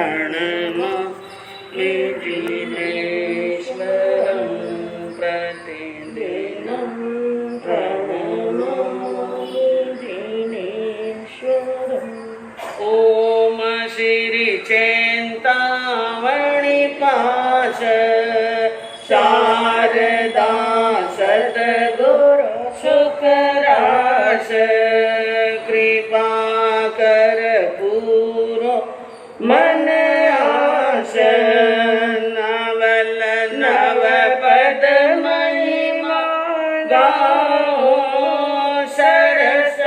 प्रणमामि जिनेश्वरं प्रतिदिनं प्रणमामि जिनेश्वरम्। ॐ श्रीचेन्तामणिपाश शारदा सद्गुरु सुखराश कृपा कर पूरो मन आश नवल नव पद महिमा गाओ सरस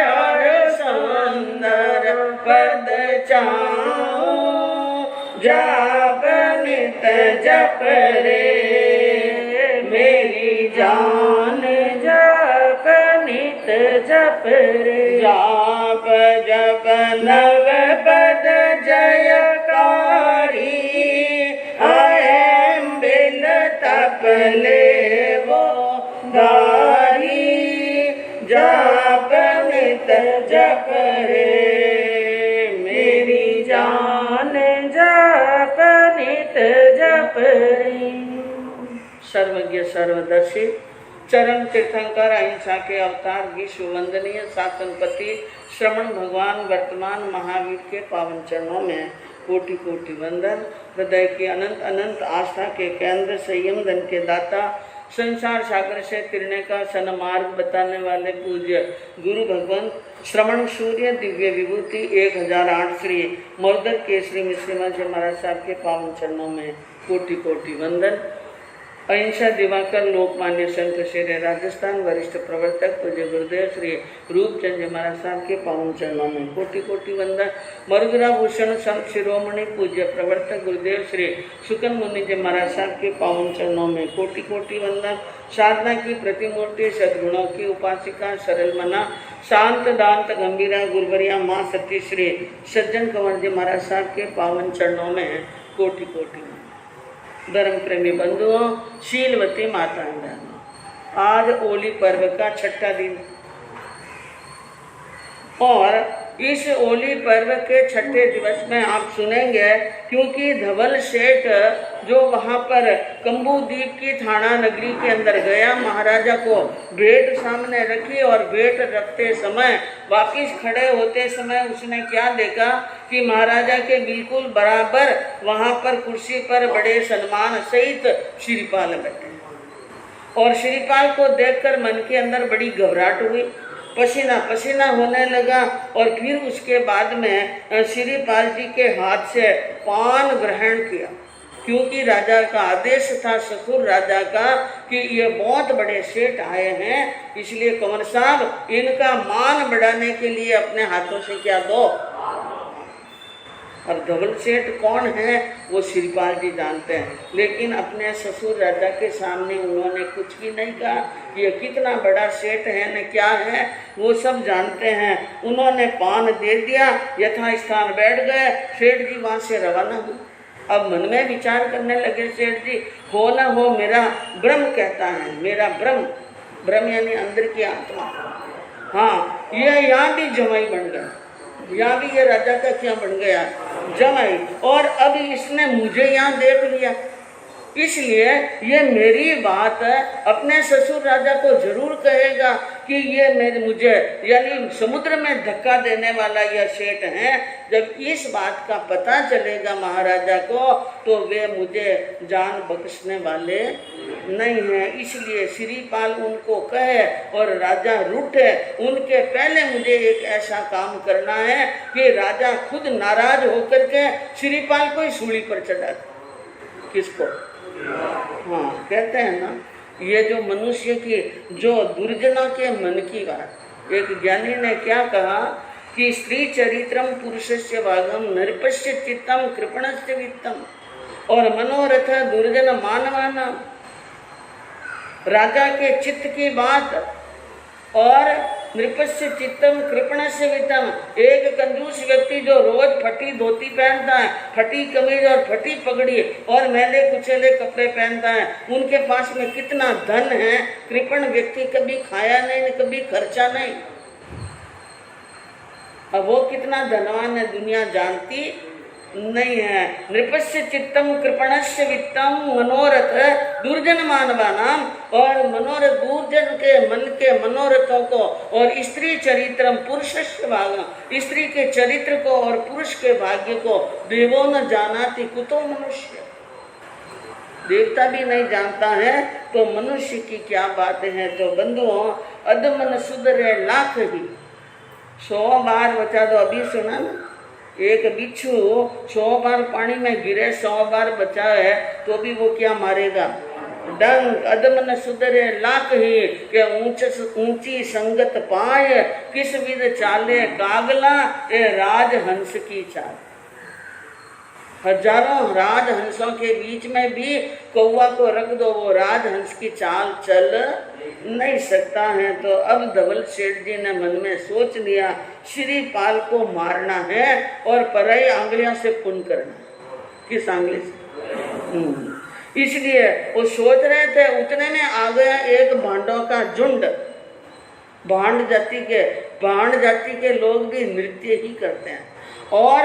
और सुंदर पद चाओ जाप नित जप रे मेरी जान जाप नित जप रे जाप जप नव पद जयकारी अहम बिन तप ले वो दारी जाप नित जप रे मेरी जान जाप नित जप रे। सर्वज्ञ सर्वदर्शी चरण तीर्थंकर अहिंसा के अवतार विश्व वंदनीय शासनपति श्रवण भगवान वर्तमान महावीर के पावन चरणों में कोटि कोटि वंदन। हृदय की अनंत अनंत आस्था के केंद्र संयम धन के दाता संसार सागर से तिरने का सन्मार्ग बताने वाले पूज्य गुरु भगवंत श्रवण सूर्य दिव्य विभूति 1008 श्री मोरदर केसरी मिश्रीमा जी महाराज साहब के पावन चरणों में कोटि कोटि वंदन। अहिंसा दिवाकर लोकमान्य संत श्री राजस्थान वरिष्ठ प्रवर्तक पूज्य गुरुदेव श्री रूपचंद जी महाराज साहब के पावन चरणों में कोटि कोटि वंदन। मरुदरा भूषण संत शिरोमणि पूज्य प्रवर्तक गुरुदेव श्री सुकन मुनि जी महाराज साहब के पावन चरणों में कोटि कोटि वंदन। साधना की प्रतिमूर्ति सद्गुणों की उपासिका सरल मना शांत दांत गंभीरा गुरुवरिया माँ सती श्री सज्जन कंवर जी महाराज साहब के पावन चरणों में कोटि कोटि धर्म प्रेमी बंधुओं, शीलवती माताएं बहनों, आज होली पर्व का 6ठा दिन और इस होली पर्व के 6ठे दिवस में आप सुनेंगे क्योंकि धवल सेठ जो वहाँ पर कम्बुद्वीप की थाना नगरी के अंदर गया, महाराजा को भेंट सामने रखी और भेंट रखते समय वापिस खड़े होते समय उसने क्या देखा कि महाराजा के बिल्कुल बराबर वहाँ पर कुर्सी पर बड़े सम्मान सहित श्रीपाल बैठे और श्रीपाल को देखकर मन के अंदर बड़ी घबराहट हुई, पसीना पसीना होने लगा और फिर उसके बाद में श्रीपाल जी के हाथ से पान ग्रहण किया क्योंकि राजा का आदेश था, ससुर राजा का, कि ये बहुत बड़े सेठ आए हैं, इसलिए कंवर साहब इनका मान बढ़ाने के लिए अपने हाथों से क्या दो। और धवल सेठ कौन है वो श्रीपाल जी जानते हैं, लेकिन अपने ससुर राजा के सामने उन्होंने कुछ भी नहीं कहा। ये कितना बड़ा सेठ है न क्या है वो सब जानते हैं। उन्होंने पान दे दिया, यथास्थान बैठ गए। सेठ जी वहाँ से रवाना हुए। अब मन में विचार करने लगे सेठ जी, हो न हो मेरा ब्रह्म कहता है, मेरा ब्रह्म, ब्रह्म यानी अंदर की आत्मा, हाँ ये यहाँ भी जमाई बन गया, यहाँ भी ये राजा का क्या बन गया, जमाई। और अब इसने मुझे यहाँ देख लिया, इसलिए ये मेरी बात अपने ससुर राजा को जरूर कहेगा कि ये मुझे यानी समुद्र में धक्का देने वाला यह सेठ है। जब इस बात का पता चलेगा महाराजा को तो वे मुझे जान बख्शने वाले नहीं हैं, इसलिए श्रीपाल उनको कहे और राजा रूठे उनके पहले मुझे एक ऐसा काम करना है कि राजा खुद नाराज होकर के श्रीपाल को ही सूली पर चढ़ा। किसको? हाँ, कहते हैं ना, ये जो मनुष्य की जो दुर्जना के मन की बात, एक ज्ञानी ने क्या कहा कि स्त्री चरित्रम पुरुषस्य भागम नृपस्य चित्तम कृपणस्य वित्तम और मनोरथ दुर्जन मानवाना। राजा के चित्त की बात और नृपस्य चित्तम कृपणस्य वित्तम, एक कंजूस व्यक्ति जो रोज फटी धोती पहनता है, फटी कमीज और फटी पगड़ी और मैले कुचेले कपड़े पहनता है, उनके पास में कितना धन है। कृपण व्यक्ति कभी खाया नहीं, कभी खर्चा नहीं। अब वो कितना धनवान है दुनिया जानती नहीं है। नृपस्य चित्तम कृपणस्य वित्तम मनोरथ दुर्जन मानवानाम, और मनोरथ दुर्जन के मन के मनोरथों को और स्त्री चरित्रम पुरुषस्य भागम, स्त्री के चरित्र को और पुरुष के भाग्य को देवो न जानाति कुतो मनुष्य, देवता भी नहीं जानता है तो मनुष्य की क्या बात है। तो बंधुओं, अधमन सुधरे लाख ही, 100 बार बचा दो। अभी सुना ना, एक बिच्छू 100 बार पानी में गिरे, 100 बार बचा है तो भी वो क्या मारेगा? डंक। अधमन सुधरे लाख ही के ऊंची संगत पाए, किस विध चाले कागला ए राजहंस की चाल। हजारों राजहंसों के बीच में भी कौवा को रख दो, वो राजहंस की चाल चल नहीं सकता है। तो अब धवल सेठ जी ने मन में सोच लिया, श्रीपाल को मारना है और परई आंगलियों से पुन करना। किस आंगली से? इसलिए वो सोच रहे थे, उतने में आ गया एक भांडों का झुंड। भांड जाति के लोग भी नृत्य ही करते हैं और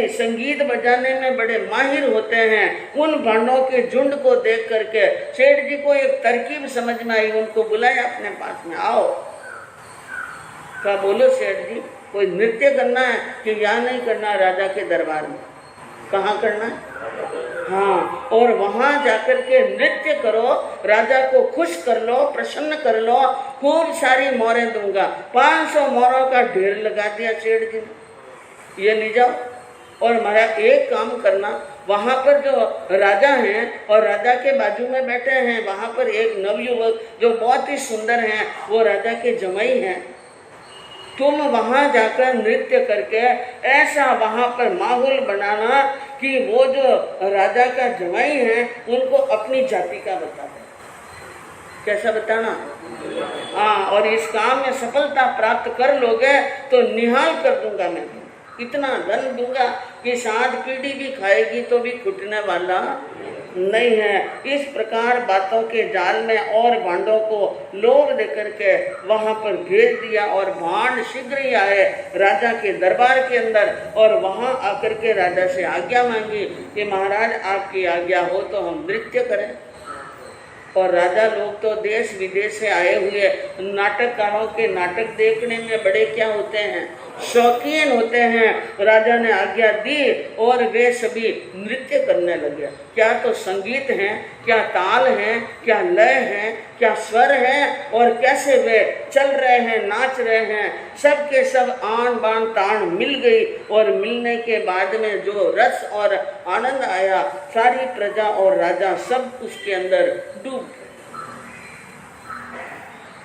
संगीत बजाने में बड़े माहिर होते हैं। उन भांडों के झुंड को देख करके सेठ जी को एक तरकीब समझ में आई, उनको बुलाया अपने पास में, आओ। क्या बोलो सेठ जी, कोई नृत्य करना है कि या नहीं करना? राजा के दरबार में। कहाँ करना है? हाँ, और वहां जाकर के नृत्य करो, राजा को खुश कर लो, प्रसन्न कर लो, खूब सारी मोहरें दूंगा। 500 मोहरों का ढेर लगा दिया सेठ जी ने। ये ले जाओ और हमारा एक काम करना, वहां पर जो राजा हैं और राजा के बाजू में बैठे हैं, वहां पर एक नवयुवक जो बहुत ही सुंदर हैं, वो राजा के जमाई हैं। तुम वहां जाकर नृत्य करके ऐसा वहां पर माहौल बनाना कि वो जो राजा का जमाई है उनको अपनी जाति का बता दे। कैसा बताना? हाँ, और इस काम में सफलता प्राप्त कर लोगे तो निहाल कर दूंगा मैं, इतना धन दूंगा कि 7 पीढ़ी भी खाएगी तो भी छूटने वाला नहीं है। इस प्रकार बातों के जाल में और भांडों को लोभ देकर के वहां पर भेज दिया और भांड शीघ्र ही आए राजा के दरबार के अंदर और वहां आकर के राजा से आज्ञा मांगी कि महाराज आपकी आज्ञा हो तो हम नृत्य करें। और राजा लोग तो देश विदेश से आए हुए नाटककारों के नाटक देखने में बड़े क्या होते हैं, शौकीन होते हैं। राजा ने आज्ञा दी और वे सभी नृत्य करने लगे। क्या तो संगीत है, क्या ताल है, क्या लय है, क्या स्वर है और कैसे वे चल रहे हैं, नाच रहे हैं। सब के सब आन बान तान मिल गई और मिलने के बाद में जो रस और आनंद आया, सारी प्रजा और राजा सब उसके अंदर डूब।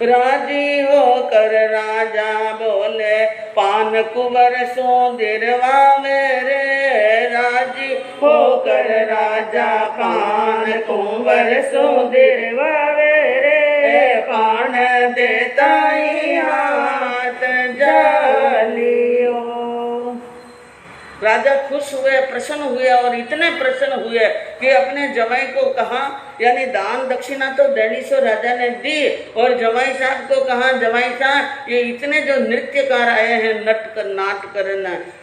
राजी होकर राजा बोले पान कुंवर सो दिरवावे रे। राजी होकर राजा पान कुंवर सो दिरवावे रे। पान देता ही हाथ जालियो। राजा खुश हुए, प्रसन्न हुए और इतने प्रसन्न हुए कि अपने जमाई को कहा, यानी दान दक्षिणा तो देनी सो राजा ने दी और जमाई साहब को कहा, जमाई साहब ये इतने जो नृत्यकार आए हैं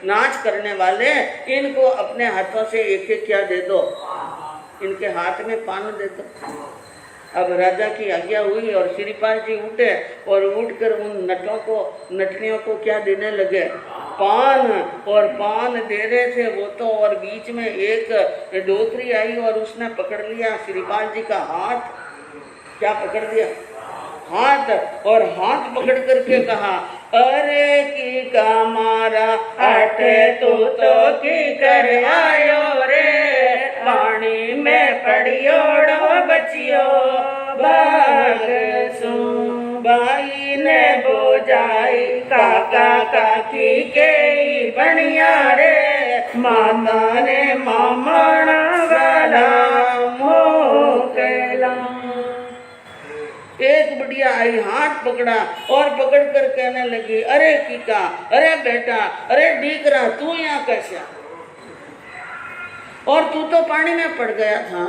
नाच करने वाले, इनको अपने हाथों से एक एक क्या दे दो, इनके हाथ में पान दे दो। अब राजा की आज्ञा हुई और श्रीपाल जी उठे और उठकर उन नटनियों को क्या देने लगे, पान। और पान दे रहे थे वो तो, और बीच में एक डोकरी आई और उसने पकड़ लिया श्रीपाल जी का हाथ। क्या पकड़ दिया? हाथ। और हाथ पकड़ करके कहा, अरे की का मारा अटे तू तो की कर आयो रे। पानी में पड़ियोड़ो बचियो भाग सो। भाई ने बोझाई काका काकी के बनिया रे। माता ने मामना वाला मोकला। एक बुढ़िया आई, हाथ पकड़ा और पकड़ कर कहने लगी, अरे कीका, अरे बेटा, अरे डीकरा, तू यहाँ कैसे? और तू तो पानी में पड़ गया था।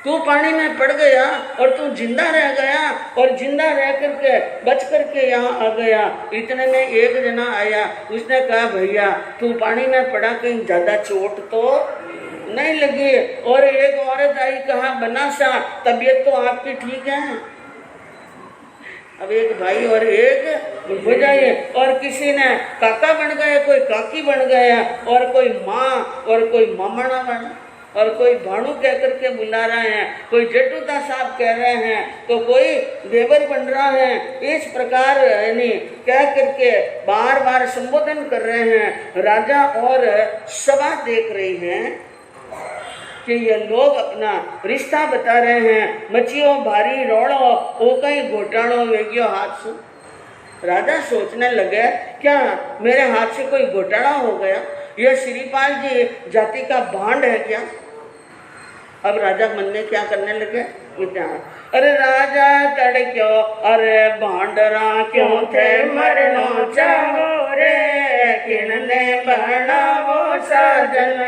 तू पानी में पड़ गया और तू जिंदा रह गया और जिंदा रह करके बच करके यहाँ आ गया। इतने में एक जना आया, उसने कहा भैया तू पानी में पड़ा, कहीं ज्यादा चोट तो नहीं लगी। और एक औरत आई, कहा बना सा तबीयत तो आपकी ठीक है। अब एक भाई और एक भुजाई, और किसी ने काका बन गया, कोई काकी बन गया, और कोई माँ और कोई मामना बना, और कोई भाणु कह करके बुला रहे हैं, कोई जेठूदा साहब कह रहे हैं, तो कोई देवर बन रहा है। इस प्रकार यानी कह करके बार बार संबोधन कर रहे हैं। राजा और सभा देख रही हैं कि ये लोग अपना रिश्ता बता रहे हैं। मचियो भारी रोड़ो ओ कहीं घोटाणो वेगियो हाथ से। राजा सोचने लगे क्या मेरे हाथ से कोई घोटाला हो गया, ये श्रीपाल जी जाति का भांड है क्या। अब राजा मन में क्या करने लगे, अरे राजा तड़क्यो, अरे भांडरा क्यों थे मरनो चाहो रे, किनने बनावो साजन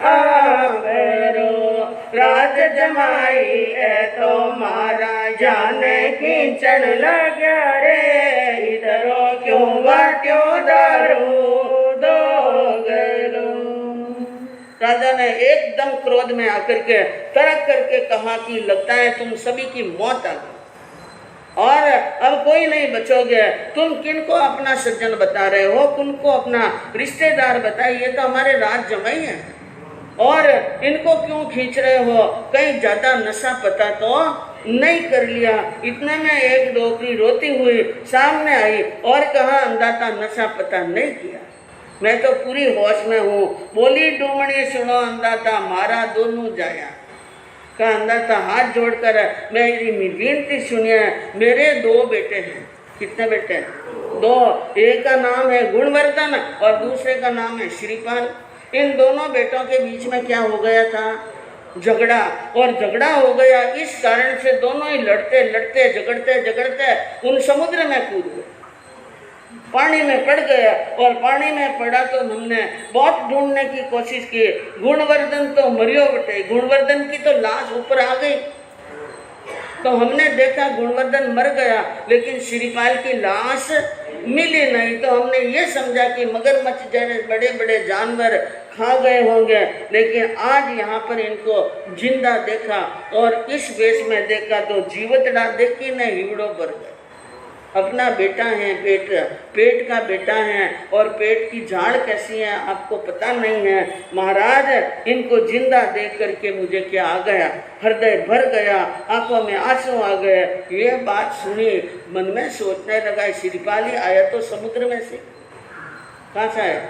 आवेरो। राज जमाई है तो मारा जाने खींचन लग्या रे, इधरो क्यों बाट्यो दारू दो गलो। राजा ने एकदम क्रोध में आकर के तड़क करके कहा कि लगता है तुम सभी की मौत आ गई और अब कोई नहीं बचोगे। तुम किनको अपना सज्जन बता रहे हो, किनको अपना रिश्तेदार बताए, ये तो हमारे राज जमाई है, और इनको क्यों खींच रहे हो, कहीं ज्यादा नशा पता तो नहीं कर लिया। इतने में एक डोकरी रोती हुई सामने आई और कहा अंदाता नशा पता नहीं किया, मैं तो पूरी होश में हूँ। बोली डूमणी सुनो अंदाता मारा दोनों जाया। कहा अंदाता हाथ जोड़कर मेरी विनती सुनिए, मेरे दो बेटे हैं। कितने बेटे हैं? दो। एक का नाम है गुणवर्धन और दूसरे का नाम है श्रीपाल। इन दोनों बेटों के बीच में क्या हो गया था, झगड़ा, और झगड़ा हो गया। इस कारण से दोनों ही लड़ते लड़ते झगड़ते झगड़ते उन समुद्र में कूद गए, पानी में पड़ गया। और पानी में पड़ा तो हमने बहुत ढूंढने की कोशिश की, गुणवर्धन तो मरियो बटे, गुणवर्धन की तो लाश ऊपर आ गई। तो हमने देखा गुणवर्धन मर गया, लेकिन श्रीपाल की लाश मिली नहीं। तो हमने ये समझा कि मगरमच्छ जैसे बड़े बड़े जानवर खा गए होंगे, लेकिन आज यहाँ पर इनको जिंदा देखा और इस वेश में देखा तो जीवतड़ा देखी ने हिवड़ो भर गए। अपना बेटा है, पेट का बेटा है, और पेट की झाड़ कैसी है आपको पता नहीं है। महाराज इनको जिंदा देख करके मुझे क्या आ गया, हृदय भर गया, आंखों में आंसू आ गए। ये बात सुनी, मन में सोचने लगा श्रीपाली आया तो समुद्र में से, कहाँ से आया,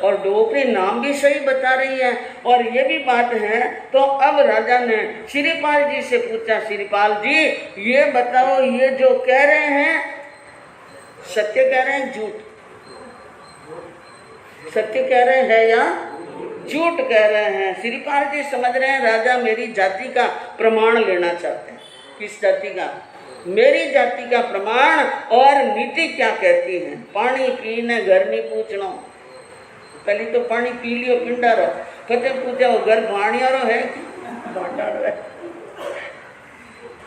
और डोकरी नाम भी सही बता रही है और ये भी बात है। तो अब राजा ने श्रीपाल जी से पूछा, श्रीपाल जी ये बताओ, ये जो कह रहे हैं सत्य कह रहे हैं झूठ, सत्य कह रहे हैं या झूठ कह रहे हैं। श्रीपाल जी समझ रहे हैं राजा मेरी जाति का प्रमाण लेना चाहते हैं। किस जाति का? मेरी जाति का प्रमाण, और नीति क्या कहती है। पानी पीने घर नहीं पूछना, पहले तो पानी पी लियो पिंडारो, फिर पूछा वो घर भाणियारो है कि।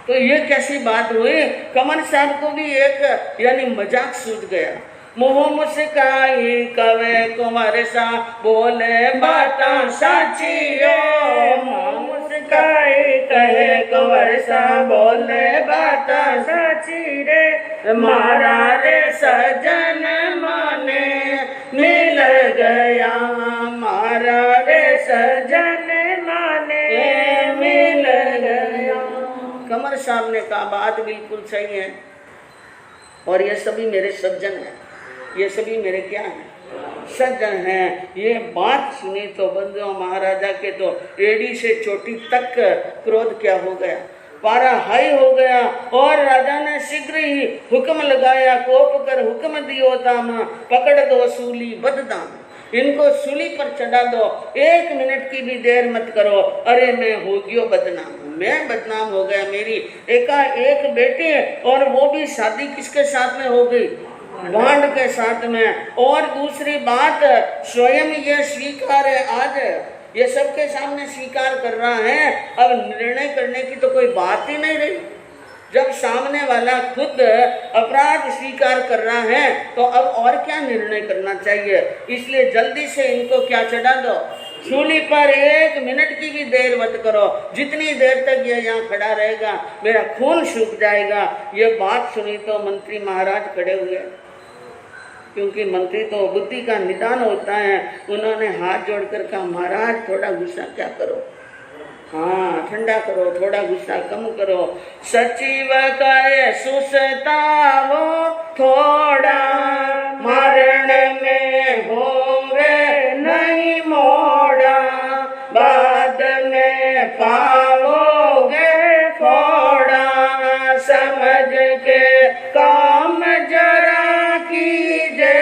तो ये कैसी बात हुई। कमर साहब को भी एक यानी मजाक सूझ गया। मोह मुस्काई कवे कुंवर सा बोले बाता साचियो, मोह मुस्काई कहे कुंवर सा बोले बाता साची रे, मारा रे सजन माने मिल गया, मारा रे सजन माने मिल गया। कमर साहब ने कहा बात बिल्कुल सही है, और ये सभी मेरे सज्जन हैं, ये सभी मेरे क्या हैं, सज्जन हैं। ये बात सुनी तो बंदों महाराजा के तो एड़ी से चोटी तक क्रोध क्या हो गया, पारा हाई हो गया। और राजा ने शीघ्र ही हुक्म लगाया, कोप कर हुक्म दियो दाम, पकड़ दो सूली बददाम, इनको सूली पर चढ़ा दो, 1 मिनट की भी देर मत करो। अरे मैं हो गयो बदनाम, मैं बदनाम हो गया, मेरी एकाएक बेटी, और वो भी शादी किसके साथ में हो गई, भांड के साथ में। और दूसरी बात स्वयं ये स्वीकार है आज ये सबके सामने स्वीकार कर रहा है। अब निर्णय करने की तो कोई बात ही नहीं रही। जब सामने वाला खुद अपराध स्वीकार कर रहा है तो अब और क्या निर्णय करना चाहिए। इसलिए जल्दी से इनको क्या चढ़ा दो, सूली पर। 1 मिनट की भी देर मत करो। जितनी देर तक ये यहाँ खड़ा रहेगा मेरा खून सूख जाएगा। ये बात सुनी तो मंत्री महाराज खड़े हुए, क्योंकि मंत्री तो बुद्धि का निदान होता है। उन्होंने हाथ जोड़कर कहा, महाराज थोड़ा गुस्सा क्या करो, हाँ ठंडा करो, थोड़ा गुस्सा कम करो। सचिव कहे सुसतावो थोड़ा, मरण में होवे नहीं मोड़ा, बाद में पाओगे थोड़ा, समझ के काम जरा कीजे,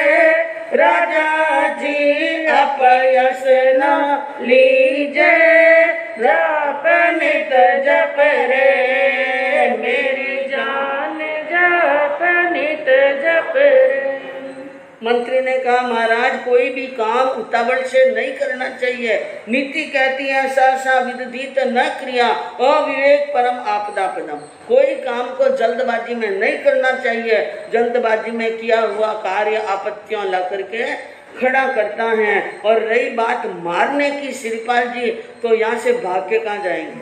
राजा जी अपयस न लीजे, नित जप रे मेरी जान, जप नित जप रे। मंत्री ने कहा, महाराज कोई भी काम उतावल से नहीं करना चाहिए। नीति कहती है सहसा विदित न क्रिया, अविवेक परम आपदा पदम। कोई काम को जल्दबाजी में नहीं करना चाहिए। जल्दबाजी में किया हुआ कार्य आपत्तियां ला करके खड़ा करता है। और रही बात मारने की, श्रीपाल जी तो यहाँ से भाग के कहाँ जाएंगे,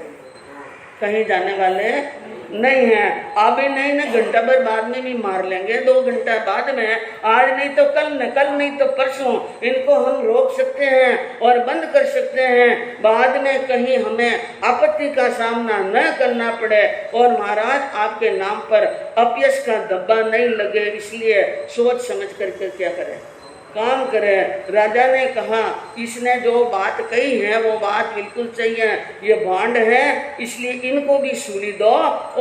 कहीं जाने वाले नहीं है। अभी नहीं ना, घंटा भर बाद में भी मार लेंगे, 2 घंटा बाद में, आज नहीं तो कल न, कल नहीं तो परसों इनको हम रोक सकते हैं और बंद कर सकते हैं। बाद में कहीं हमें आपत्ति का सामना न करना पड़े और महाराज आपके नाम पर अपयश का धब्बा नहीं लगे। इसलिए सोच समझ करके क्या करें, काम करे। राजा ने कहा, इसने जो बात कही है वो बात बिल्कुल सही है, ये भांड है, इसलिए इनको भी सूली दो।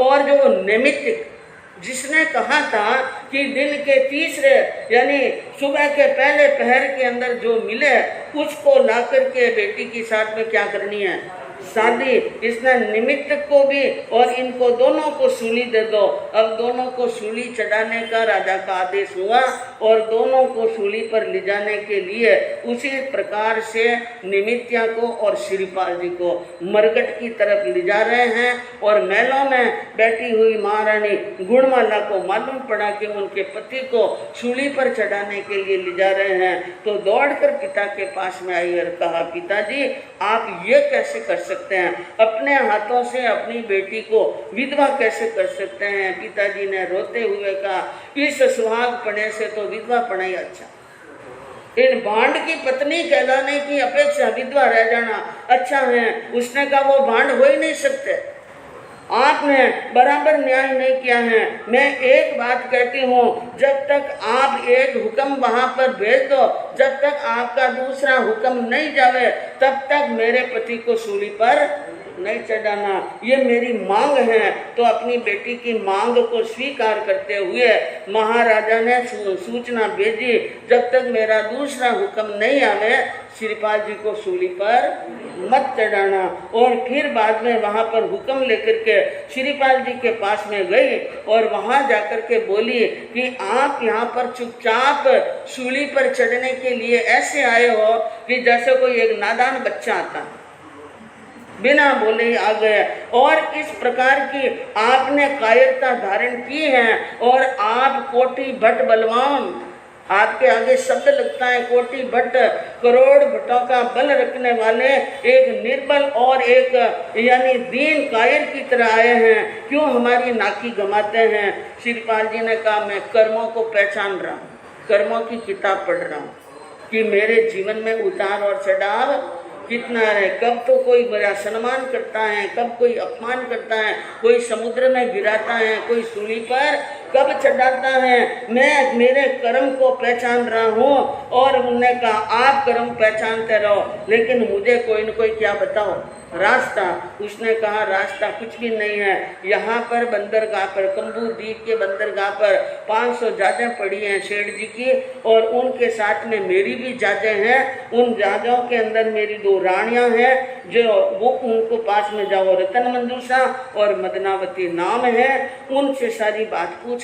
और जो निमित्त जिसने कहा था कि दिन के तीसरे यानी सुबह के पहले पहर के अंदर जो मिले उसको ला करके बेटी के साथ में क्या करनी है, शादी। इसने निमित्त को भी और इनको दोनों को सूली दे दो। अब दोनों को सूली चढ़ाने का राजा का आदेश हुआ और दोनों को सूली पर ले जाने के लिए उसी प्रकार से निमित्या को और श्रीपाल जी को मरकट की तरफ ले जा रहे हैं। और महलों में बैठी हुई महारानी गुणमाला को मालूम पड़ा कि उनके पति को सूली पर चढ़ाने के लिए ले जा रहे हैं, तो दौड़कर पिता के पास में आई और कहा, पिताजी आप ये कैसे कर सकते हैं, अपने हाथों से अपनी बेटी को विधवा कैसे कर सकते हैं। पिताजी ने रोते हुए कहा, इस सुहाग पने से तो विधवा पना ही अच्छा, इन भांड की पत्नी कहलाने की अपेक्षा विधवा रह जाना अच्छा है। उसने कहा वो भांड हो ही नहीं सकते, आपने बराबर न्याय नहीं किया है। मैं एक बात कहती हूँ, जब तक आप एक हुक्म वहाँ पर भेज दो, जब तक आपका दूसरा हुक्म नहीं जावे तब तक मेरे पति को सूली पर नहीं चढ़ाना, ये मेरी मांग है। तो अपनी बेटी की मांग को स्वीकार करते हुए महाराजा ने सूचना भेजी, जब तक मेरा दूसरा हुक्म नहीं आवे श्रीपाल जी को सूली पर मत चढ़ाना। और फिर बाद में वहाँ पर हुक्म लेकर के श्रीपाल जी के पास में गई और वहाँ जाकर के बोली कि आप यहाँ पर चुपचाप सूली पर चढ़ने के लिए ऐसे आए हो कि जैसे कोई एक नादान बच्चा आता है, बिना बोले ही आ गए। और इस प्रकार की आपने कायरता धारण की है और आप कोटि भट्ट बलवान, आपके आगे शब्द लगता है कोटि भट्ट, करोड़ भट्टों का बल रखने वाले एक निर्बल और एक यानी दीन कायर की तरह आए हैं, क्यों हमारी नाकी घुमाते हैं। श्रीपाल जी ने कहा, मैं कर्मों को पहचान रहा हूँ, कर्मों की किताब पढ़ रहा हूँ कि मेरे जीवन में उतार और चढ़ाव कितना है। कब तो कोई मेरा सम्मान करता है, कब कोई अपमान करता है, कोई समुद्र में गिराता है, कोई सूली पर कब चढ़ाता है। मैं मेरे कर्म को पहचान रहा हूँ। और उन्होंने कहा, आप कर्म पहचानते रहो, लेकिन मुझे कोई न कोई क्या बताओ रास्ता। उसने कहा, रास्ता कुछ भी नहीं है। यहाँ पर बंदरगाह पर, कम्बू द्वीप के बंदरगाह पर 500 जाजें पड़ी हैं सेठ जी की, और उनके साथ में मेरी भी जाजें हैं। उन जाजों के अंदर मेरी 2 रानियां हैं, जो वो उनको पास में जाओ, रतन मंजूषा और मदनावती नाम है, उनसे सारी बात पूछ।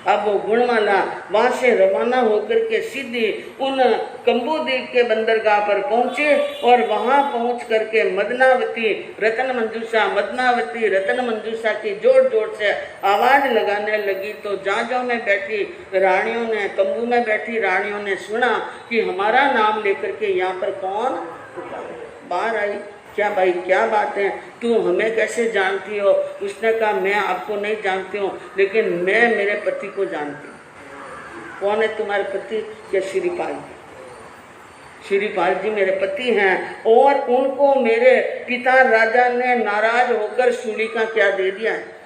अब वो गुणमाला वहाँ से रवाना होकर के सीधी उन कंबोद्वीप के बंदरगाह पर पहुँचे और वहाँ पहुँच करके मदनावती रतन मंजूषा मदनावती रतन मंजूषा की जोर जोर से आवाज़ लगाने लगी। तो जहाज़ों में बैठी रानियों ने, तंबू में बैठी रानियों ने सुना कि हमारा नाम लेकर के यहाँ पर कौन बाहर आई। क्या भाई क्या बात है, तू हमें कैसे जानती हो? उसने कहा मैं आपको नहीं जानती हूँ, लेकिन मैं मेरे पति को जानती हूँ। कौन है तुम्हारे पति? या श्रीपाल जी। श्रीपाल जी मेरे पति हैं और उनको मेरे पिता राजा ने नाराज होकर सूली का क्या दे दिया है,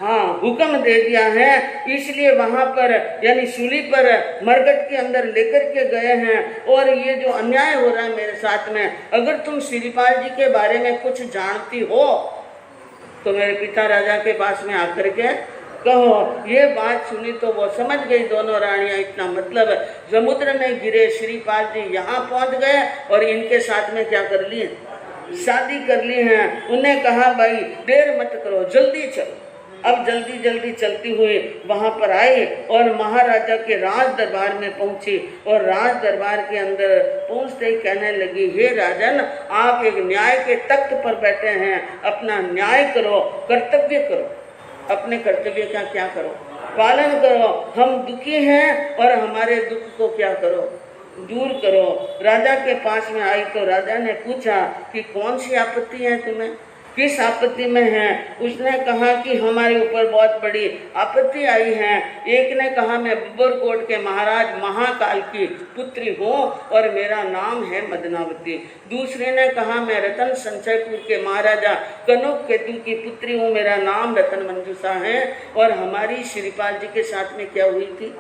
हाँ हुक्म दे दिया है, इसलिए वहाँ पर यानी सूली पर मरघट के अंदर लेकर के गए हैं। और ये जो अन्याय हो रहा है मेरे साथ में, अगर तुम श्रीपाल जी के बारे में कुछ जानती हो तो मेरे पिता राजा के पास में आकर के कहो। ये बात सुनी तो वो समझ गई दोनों रानियां, इतना मतलब समुद्र में गिरे श्रीपाल जी यहाँ पहुँच गए और इनके साथ में क्या कर लिए, शादी कर ली है। उन्हें कहा भाई देर मत करो, जल्दी चलो। अब जल्दी जल्दी चलती हुई वहाँ पर आई और महाराजा के राज दरबार में पहुँची और राज दरबार के अंदर पहुँचते ही कहने लगी, हे राजन, आप एक न्याय के तख्त पर बैठे हैं, अपना न्याय करो, कर्तव्य करो, अपने कर्तव्य का क्या करो, पालन करो। हम दुखी हैं और हमारे दुख को क्या करो, दूर करो। राजा के पास में आई तो राजा ने पूछा कि कौन सी आपत्ति है तुम्हें, किस आपत्ति में है? उसने कहा कि हमारे ऊपर बहुत बड़ी आपत्ति आई है। एक ने कहा मैं बब्बरकोट के महाराज महाकाल की पुत्री हूँ और मेरा नाम है मदनावती। दूसरे ने कहा मैं रतन संचयपुर के महाराजा कनक केतु की पुत्री हूँ, मेरा नाम रतन मंजूषा है। और हमारी श्रीपाल जी के साथ में क्या हुई थी,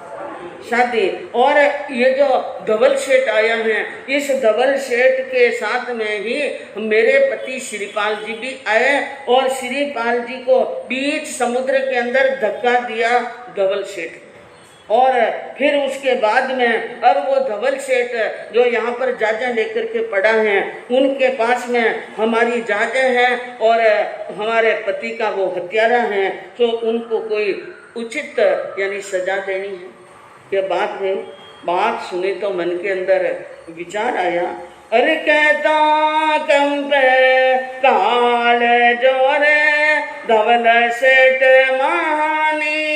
शादी। और ये जो धवल सेठ आया है, इस धवल सेठ के साथ में ही मेरे पति श्रीपाल जी भी आए और श्रीपाल जी को बीच समुद्र के अंदर धक्का दिया धवल सेठ। और फिर उसके बाद में अब वो धवल सेठ जो यहाँ पर जाजें लेकर के पड़ा है, उनके पास में हमारी जाजें हैं और हमारे पति का वो हत्यारा है, तो उनको कोई उचित यानी सजा देनी है। ये बात है, बात सुनी तो मन के अंदर विचार आया, अरे कहता कंपे काल जोरे धवल सेठ महानी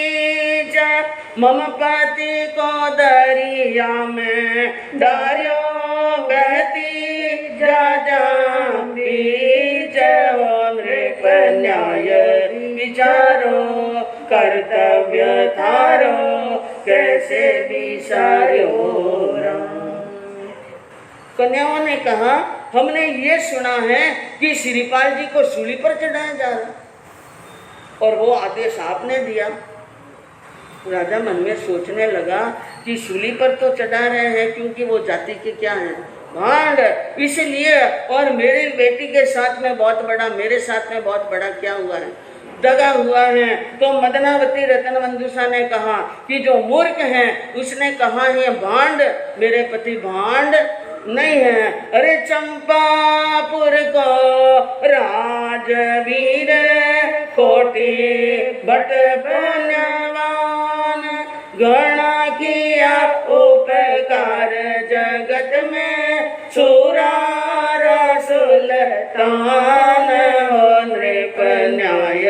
मम पति को दरिया में डारियो बहती जा बीच नृप न्याय विचारो कर्तव्य थारो कैसे विचारो। कन्याओं ने कहा हमने ये सुना है कि श्रीपाल जी को सूली पर चढ़ाया जा रहा और वो आदेश आपने दिया। राजा मन में सोचने लगा कि सूली पर तो चढ़ा रहे हैं क्योंकि वो जाति के क्या हैं, भांड, इसलिए। और मेरी बेटी के साथ में बहुत बड़ा, मेरे साथ में बहुत बड़ा क्या हुआ है, दगा हुआ है। तो मदनावती रतन मंजूषा ने कहा कि जो मूर्ख है उसने कहा है भांड, मेरे पति भांड नहीं है। अरे चंपापुर को राजवीर कोटि भट पुण्यवान गणा किया उपकार जगत में छुरा सुल्तान हो नृप न्याय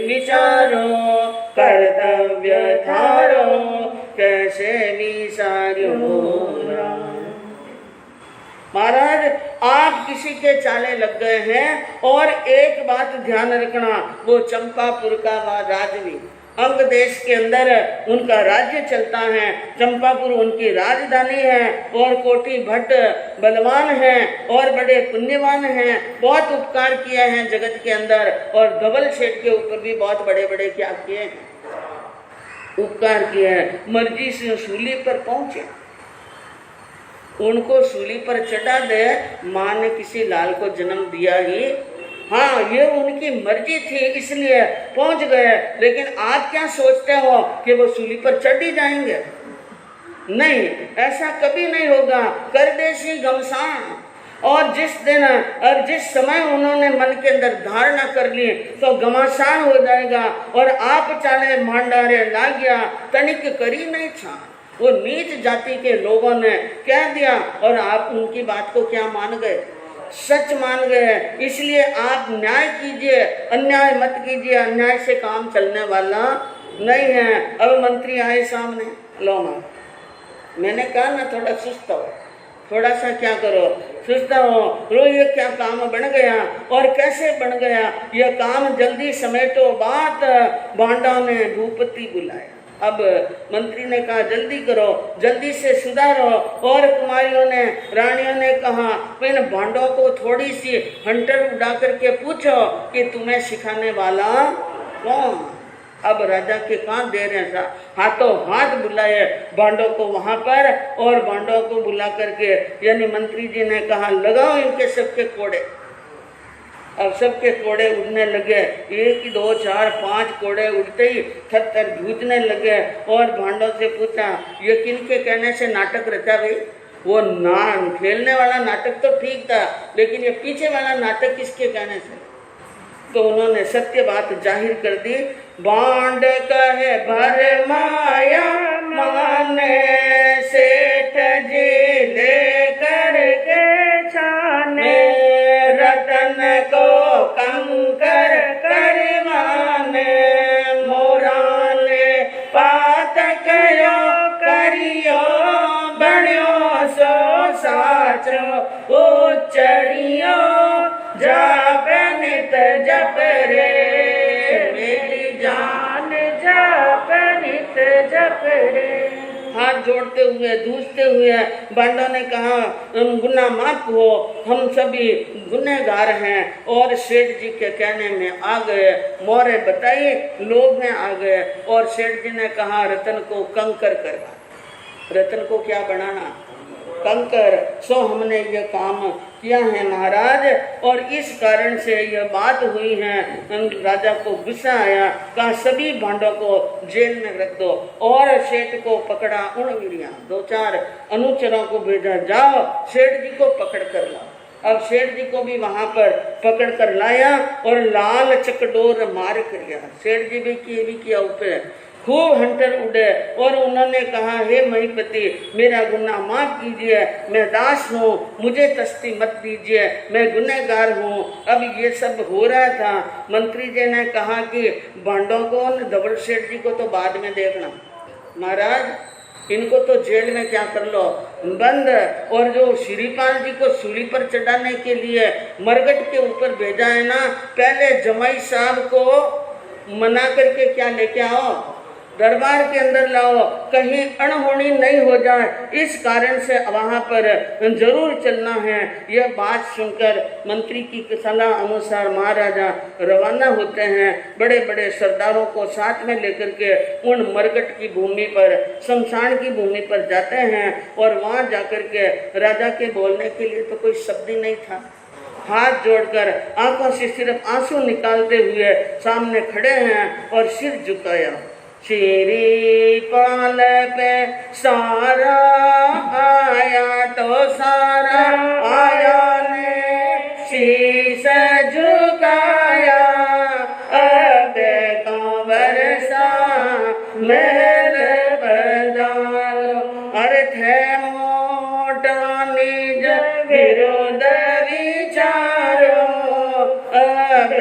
विचारो कर्तव्य थारो कैसे विचारो। महाराज आप किसी के चाले लग गए हैं और एक बात ध्यान रखना, वो चंपापुर का राजवी अंग देश के अंदर उनका राज्य चलता है, चंपापुर उनकी राजधानी है और कोटि भट्ट बलवान हैं और बड़े पुण्यवान हैं, बहुत उपकार किए हैं जगत के अंदर। और धवल सेठ के ऊपर भी बहुत बड़े बड़े क्या किए हैं, उपकार किए हैं। मर्जी से सूली पर पहुंचे, उनको सूली पर चढ़ा दे, माँ ने किसी लाल को जन्म दिया ही, हाँ ये उनकी मर्जी थी इसलिए पहुंच गए। लेकिन आप क्या सोचते हो कि वो सूली पर चढ़ ही जाएंगे? नहीं, ऐसा कभी नहीं होगा। करदेशी घमसान, और जिस दिन और जिस समय उन्होंने मन के अंदर धारणा कर ली तो घमासान हो जाएगा और आप चाले मांडारे ला गया तनिक करी नहीं छान। वो नीच जाति के लोगों ने कह दिया और आप उनकी बात को क्या मान गए, सच मान गए। इसलिए आप न्याय कीजिए, अन्याय मत कीजिए, अन्याय से काम चलने वाला नहीं है। अब मंत्री आए सामने, लो मां, मैंने कहा ना थोड़ा सुस्त हो, थोड़ा सा क्या करो, सुस्त हो। रो ये क्या काम बन गया और कैसे बन गया, यह काम जल्दी समेटो। बात बांडा ने भूपति बुलाया। अब मंत्री ने कहा जल्दी करो, जल्दी से सुधारो। और कुमारियों ने, रानियों ने कहा इन भांडों को थोड़ी सी हंटर उड़ा करके पूछो कि तुम्हें सिखाने वाला कौन। अब राजा के कान दे रहे हैं, हाथों हाथ बुलाए भांडों को वहां पर और भांडों को बुला करके, यानी मंत्री जी ने कहा लगाओ इनके सबके कोड़े। अब सबके कोड़े उड़ने लगे, 1 2 4 5 कोड़े उड़ते ही थर जूझने लगे। और भांडों से पूछा ये किनके कहने से नाटक रचा भाई। वो खेलने वाला नाटक तो ठीक था, लेकिन ये पीछे वाला नाटक किसके कहने से। तो उन्होंने सत्य बात जाहिर कर दी। बांड कहे भर माया माने सेठ जी ले करके छाने, रतन को कंकर करवाने, मोराले पात कयो करियो बण्यो सो साचो उच्चरियो जाप नित जप रे मेरी जान जाप नित जप रे। हाथ जोड़ते हुए धूसते हुए बांडा ने कहा गुनाह माफ हो, हम सभी गुनहगार हैं और सेठ जी के कहने में आ गए। मोरे बताइए लोग में आ गए और सेठ जी ने कहा रतन को कंकर करवा। रतन को क्या बनाना, कंकर। सो हमने ये काम किया है महाराज, और इस कारण से यह बात हुई है। राजा को गुस्सा आया, कहा सभी भांडों को जेल में रख दो। और सेठ को पकड़ा, उन वीड़िया 2-4 अनुचरों को भेजा, जाओ सेठ जी को पकड़ कर लाओ। अब सेठ जी को भी वहां पर पकड़ कर लाया और लाल चकडोर मार कर। सेठ जी भी किया ऊपर खूब हंटर उड़े और उन्होंने कहा हे महीपति मेरा गुनाह माफ कीजिए, मैं दास हूँ, मुझे तस्ती मत दीजिए, मैं गुनहगार हूँ। अब ये सब हो रहा था। मंत्री जी ने कहा कि भांडों को धवल सेठ जी को तो बाद में देखना, महाराज इनको तो जेल में क्या कर लो बंद। और जो श्रीपाल जी को सूली पर चढ़ाने के लिए मरगट के ऊपर भेजा है ना, पहले जमाई साहब को मना करके क्या लेके आओ, दरबार के अंदर लाओ, कहीं अनहोनी नहीं हो जाए, इस कारण से वहां पर जरूर चलना है। यह बात सुनकर मंत्री की सलाह अनुसार महाराजा रवाना होते हैं। बड़े बड़े सरदारों को साथ में लेकर के उन मरगट की भूमि पर, शमशान की भूमि पर जाते हैं। और वहां जाकर के राजा के बोलने के लिए तो कोई शब्द ही नहीं था। हाथ जोड़कर आंखों से सिर्फ आंसू निकालते हुए सामने खड़े हैं और सिर झुकाया। श्रीपाल पे सारा आया तो सारा आया ने शीश झुकाया, अब कंवर सा महल पधारो, अर्थ है मोटा निज विरोध विचारो, अब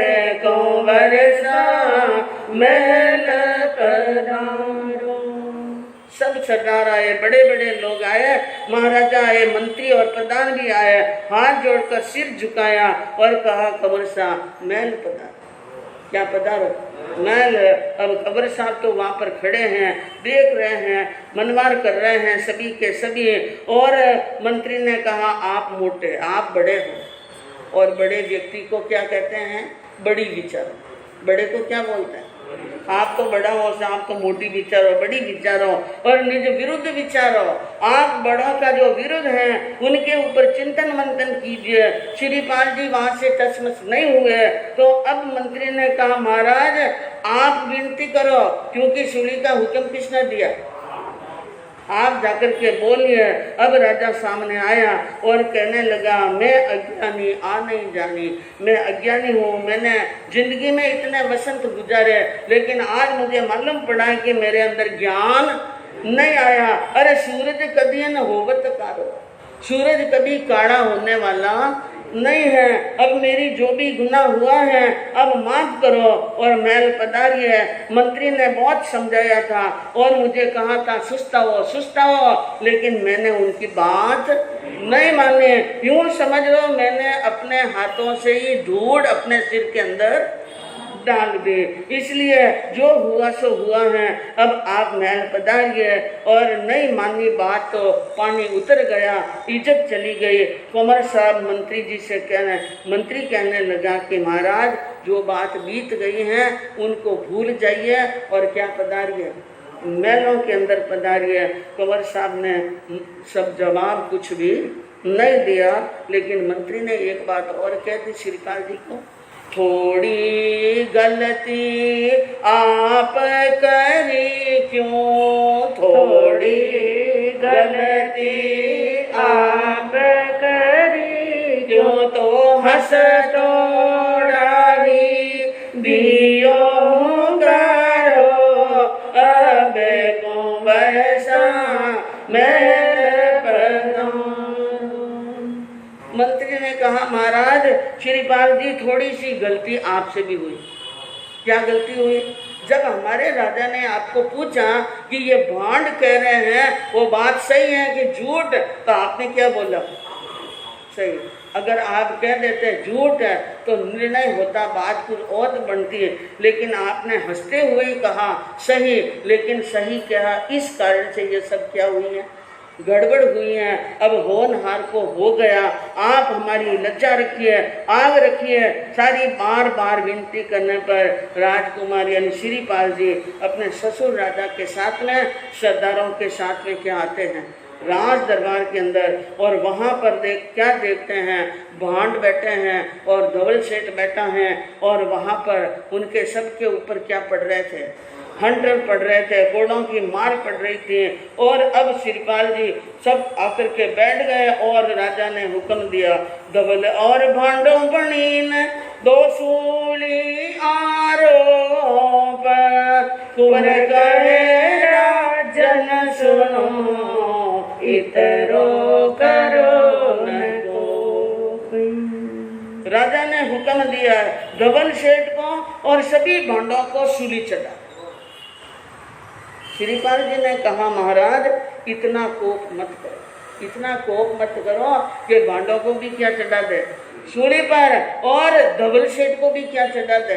कंवर सा महल पधारो। सब सरदार आए, बड़े बड़े लोग आए, महाराजा आए, मंत्री और प्रधान भी आए। हाथ जोड़कर सिर झुकाया और कहा कबर साहब महल पधारो। क्या पधारो महल। अब कबर साहब तो वहां पर खड़े हैं, देख रहे हैं, मनवार कर रहे हैं सभी के सभी। और मंत्री ने कहा आप मोटे, आप बड़े हो, और बड़े व्यक्ति को क्या कहते हैं, बड़ी विचारो। बड़े को क्या बोलते हैं, आप तो बड़ा हो, आप तो मोटी विचारो, बड़ी विचारो और निज विरुद्ध विचारो। आप बड़ों का जो विरुद्ध है उनके ऊपर चिंतन मंथन कीजिए। श्रीपाल जी वहां से टसमस नहीं हुए। तो अब मंत्री ने कहा महाराज आप विनती करो, क्योंकि सूली का हुक्म किसने दिया, आप जाकर के बोलिए। अब राजा सामने आया और कहने लगा, मैं अज्ञानी आ नहीं जानी, मैं अज्ञानी हूँ, मैंने जिंदगी में इतने वसंत गुजारे, लेकिन आज मुझे मालूम पड़ा है कि मेरे अंदर ज्ञान नहीं आया। अरे सूरज कभी न होवत कारो, सूरज कभी काड़ा होने वाला नहीं है। अब मेरी जो भी गुनाह हुआ है अब माफ करो और महल पधारी है। मंत्री ने बहुत समझाया था और मुझे कहा था सुस्ता हो, लेकिन मैंने उनकी बात नहीं मानी। यूं समझ लो मैंने अपने हाथों से ही धूड़ अपने सिर के अंदर डाल दे। इसलिए जो हुआ सो हुआ है, अब आप महल पधारिए। और नहीं मानी बात तो पानी उतर गया, इज्जत चली गई। कुंवर साहब मंत्री कहने लगा कि महाराज जो बात बीत गई है उनको भूल जाइए और क्या पधारिए, महलों के अंदर पधारिए। कुंवर साहब ने सब जवाब कुछ भी नहीं दिया, लेकिन मंत्री ने एक बात और कह दी श्रीपाल जी को, थोड़ी गलती आप करी क्यों, थोड़ी गलती आप करी क्यों, तो हंस तोड़ारी दियो करो, अब को बरसा मैं। मंत्री ने कहा, महाराज श्रीपाल जी थोड़ी सी गलती आपसे भी हुई। क्या गलती हुई? जब हमारे राजा ने आपको पूछा कि ये भांड कह रहे हैं वो बात सही है कि झूठ, तो आपने क्या बोला? सही। अगर आप कह देते झूठ है तो निर्णय होता, बात कुछ और बनती है, लेकिन आपने हंसते हुए ही कहा सही। लेकिन सही क्या, इस कारण से ये सब क्या हुई है, गड़बड़ हुई है। अब होनहार को हो गया, आप हमारी लज्जा रखिए, आग रखिए। सारी बार बार विनती करने पर राजकुमार यानी श्रीपाल जी अपने ससुर राजा के साथ में, सरदारों के साथ में क्या आते हैं राज दरबार के अंदर। और वहाँ पर क्या देखते हैं, भांड बैठे हैं और धवल सेठ बैठा है, और वहाँ पर उनके सबके ऊपर क्या पड़ रहे थे, हंटर पड़ रहे थे, घोड़ों की मार पड़ रही थी। और अब श्रीपाल जी सब आकर के बैठ गए और राजा ने हुक्म दिया, धवल और भांडों बनीन दो सूली आरोप, कुंवर कहे राजन सुनो, इतरो करो न कोई। राजा ने हुक्म दिया धवल सेठ को और सभी भांडों को सूली चढ़ा। श्रीपाल जी ने कहा, महाराज इतना कोप मत करो, इतना कोप मत करो कि भांडों को भी क्या चढ़ा दे, सूली पर, और धवल सेठ को भी क्या चढ़ा दे,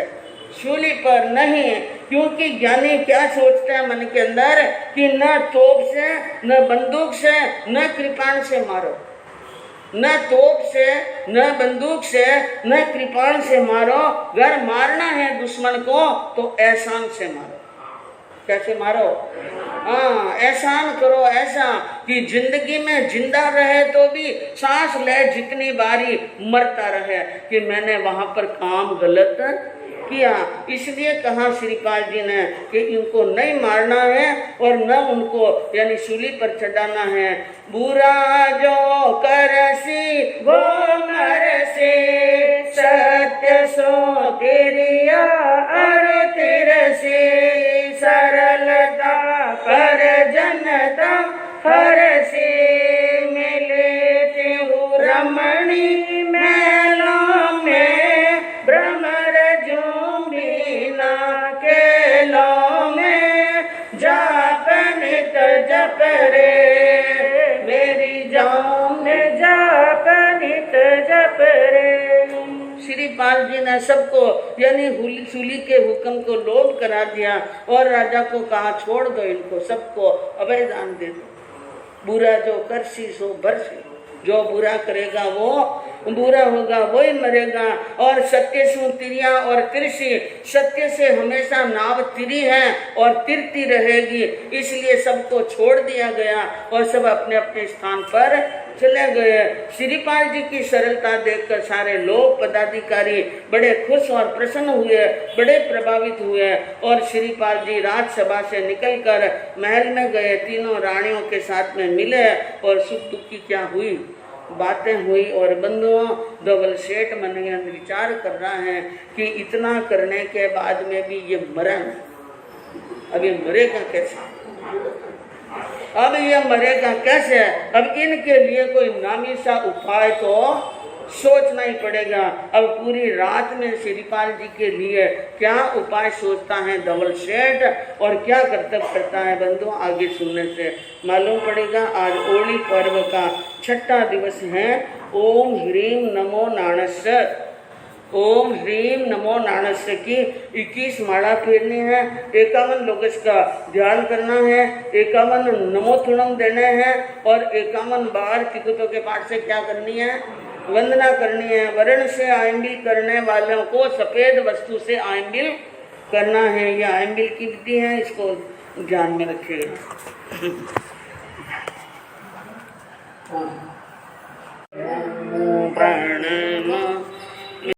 सूली पर। नहीं, क्योंकि ज्ञानी क्या सोचते हैं मन के अंदर कि न तोप से, न बंदूक से, न कृपाण से मारो, न तोप से, न बंदूक से, न कृपाण से मारो। अगर मारना है दुश्मन को तो एहसान से मारो। कैसे मारो? हाँ, एहसान करो ऐसा कि जिंदगी में जिंदा रहे तो भी सांस ले जितनी बारी मरता रहे कि मैंने वहां पर काम गलत किया। इसलिए कहा श्रीपाल जी ने कि इनको नहीं मारना है और न उनको यानी सूली पर चढ़ाना है। बुरा जो करसी वो मरसी, सत्य सो तिरिया अर तिरसी, सरलता पर जनता हरसी, मिले तिहु रमणी मेलों में, भ्रमर जुम्बिना केलों में, जाप नित जप रे मेरी जान, जाप नित जप रे। श्रीपाल जी ने सबको यानी सूली के हुक्म को लोप करा दिया और राजा को कहा, छोड़ दो इनको सबको, अभय दान दे दो। बुरा जो करसी सो भरसी, जो बुरा करेगा वो बुरा होगा, वही मरेगा। और सत्य सु तिरिया और तिरसी, सत्य से हमेशा नाव तिरी है और तिरती रहेगी, इसलिए सबको छोड़ दिया गया और सब अपने अपने स्थान पर चले गए। श्रीपाल जी की सरलता देखकर सारे लोग पदाधिकारी बड़े खुश और प्रसन्न हुए, बड़े प्रभावित हुए। और श्रीपाल जी राजसभा से निकलकर महल में गए, तीनों रानियों के साथ में मिले और सुख दुख की क्या हुई बातें हुई। और बंधुओं, धवल सेठ मन में विचार कर रहा है कि इतना करने के बाद में भी ये मरा नहीं, अब ये मरेगा कैसे, अब ये मरेगा कैसे। अब इनके लिए कोई नामी सा उपाय तो सोचना ही पड़ेगा। अब पूरी रात में श्रीपाल जी के लिए क्या उपाय सोचता है धवल सेठ और क्या कर्तव्य करता है, बंधु आगे सुनने से मालूम पड़ेगा। आज होली पर्व का 6ठा दिवस है। ओम ह्रीम नमो नाणस्य, ओम ह्रीम नमो नाणस्य की 21 माला फेरनी है, 51 लोगस का ध्यान करना है, 51 नमोथुणम देने हैं और 51 बार तिकुतों के पाठ से क्या करनी है, वंदना करनी है। वर्ण से आयंबिल करने वालों को सफेद वस्तु से आयंबिल करना है। यह आयंबिल की विधि है, इसको ध्यान में रखिएगा। प्रणम